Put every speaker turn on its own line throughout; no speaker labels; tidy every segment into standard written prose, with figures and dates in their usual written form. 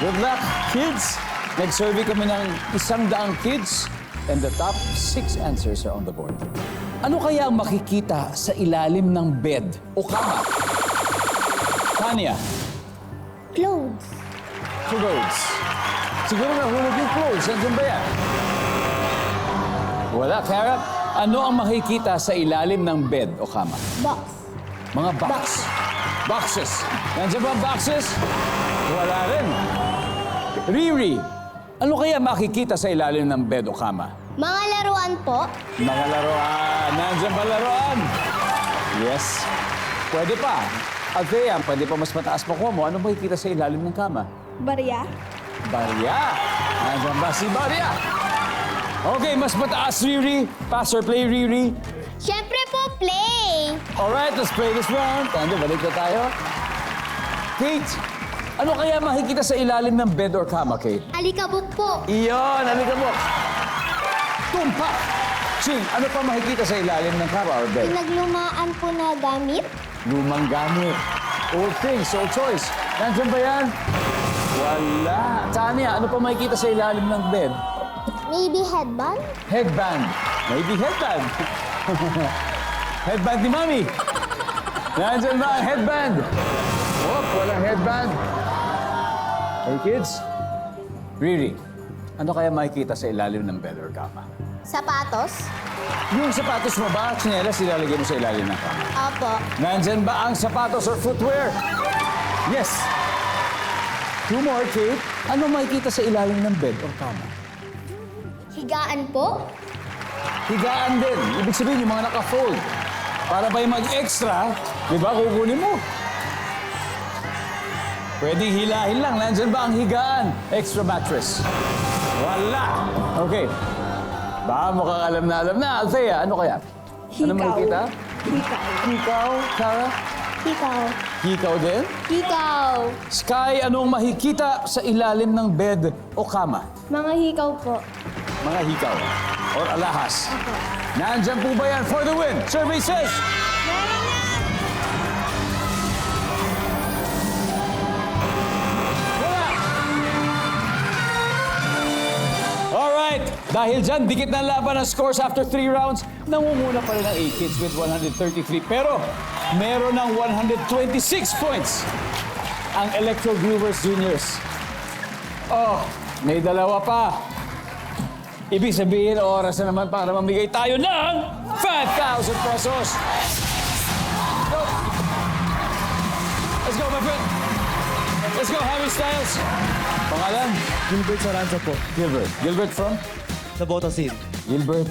Good luck, kids! Nag-survey kami ng 100 kids and the top 6 answers are on the board. Ano kaya ang makikita sa ilalim ng bed o kama? Tanya,
Clothes.
clothes. Siguro nahulog yung clothes. Nandiyan ba yan? Wala. Kara, ano ang makikita sa ilalim ng bed o kama?
Box.
Mga box. Boxes. Nandiyan ba ang boxes? Wala rin. Riri, ano kaya makikita sa ilalim ng bed o kama?
Mga laruan po.
Mga laruan. Nandiyan ba laruan? Yes. Pwede pa. Althea, pwede pa mas mataas pa ko mo. Ano makikita sa ilalim ng kama?
Barya.
Barya. Nandiyan ba si Barya? Okay, mas mataas, Riri. Pass or play, Riri.
Siyempre po, play.
Alright, let's play this round. Tanda, balik na tayo. Kate, ano kaya makikita sa ilalim ng bed or kama, Kate?
Alikabok po.
Iyon, halika mo. Tumpa. Ching, ano pa makikita sa ilalim ng kama or bed?
Pinaglumaan po na gamit.
Lumang gamit. Old things, old toys. Nandiyan ba yan? Wala. Tanya, ano pa makikita sa ilalim ng bed?
Maybe headband.
Headband. Maybe headband. Headband ni Mami. Nandiyan ba ang headband? Oh, walang headband. Hey, kids. Riri, ano kaya makikita sa ilalim ng bed or kama?
Sapatos.
Yung sapatos mo ba, tsinelas, ilalagay mo sa ilalim ng kama?
Opo.
Nandyan ba ang sapatos or footwear? Yes. Two more, Kate. Ano makikita sa ilalim ng bed or kama?
Higaan po.
Higaan din. Ibig sabihin yung mga naka-fold. Para ba yung mag-extra, di ba, kukunin mo. Pwedeng hilahin lang. Nandyan ba ang higaan? Extra mattress. Wala. Okay. Baka mukhang alam na. Althea, ano kaya? Ano makikita?
Hikaw.
Hikaw, Kara?
Hikaw.
Hikaw din?
Hikaw.
Sky, anong makikita sa ilalim ng bed o kama?
Mga hikaw po.
Mga hikaw or alahas. Nandyan po ba yan for the win? Survey says... Wala! Alright, dahil dyan, dikit na laban ang scores after 3 rounds. Nangunguna pa rin ang A-Kids with 133. Pero meron ng 126 points ang Electro Groovers Juniors. Oh, may dalawa pa. Ibig sabihin, oras na naman para mamigay tayo ng 5,000 pesos. Go! Let's go, my friend. Let's go, Harry Styles. Pangalan?
Gilbert Saranza po,
Gilbert. Gilbert from?
sa Botasin.
Gilbert.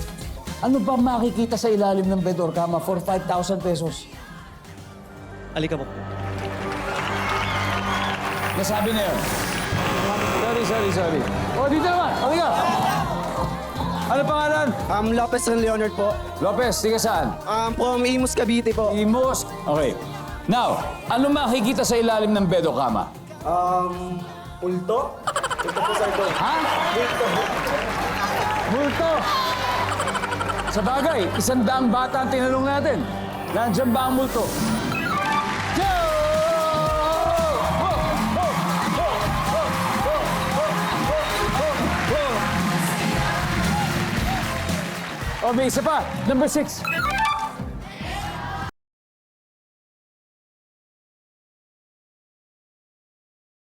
Ano ba makikita sa ilalim ng bed or kama for 5,000 pesos?
Alikabok po.
Nasabi na yun. Sorry. Oh, dito naman. Halika. Ano pangalan?
Lopez and Leonard po.
Lopez, tiga saan?
From Imus, Cavite po.
Imos. Okay. Now, ano makikita sa ilalim ng bed o kama?
Ulto? Ito po sa ito.
Ha? Multo. Sa bagay, 100 bata ang tinanong natin. Nandiyan ba ang multo? Go! Ho! Ho! Ho! Ho! Ho! Ho! Ho! Ho! Oh, may isa pa. Number 6.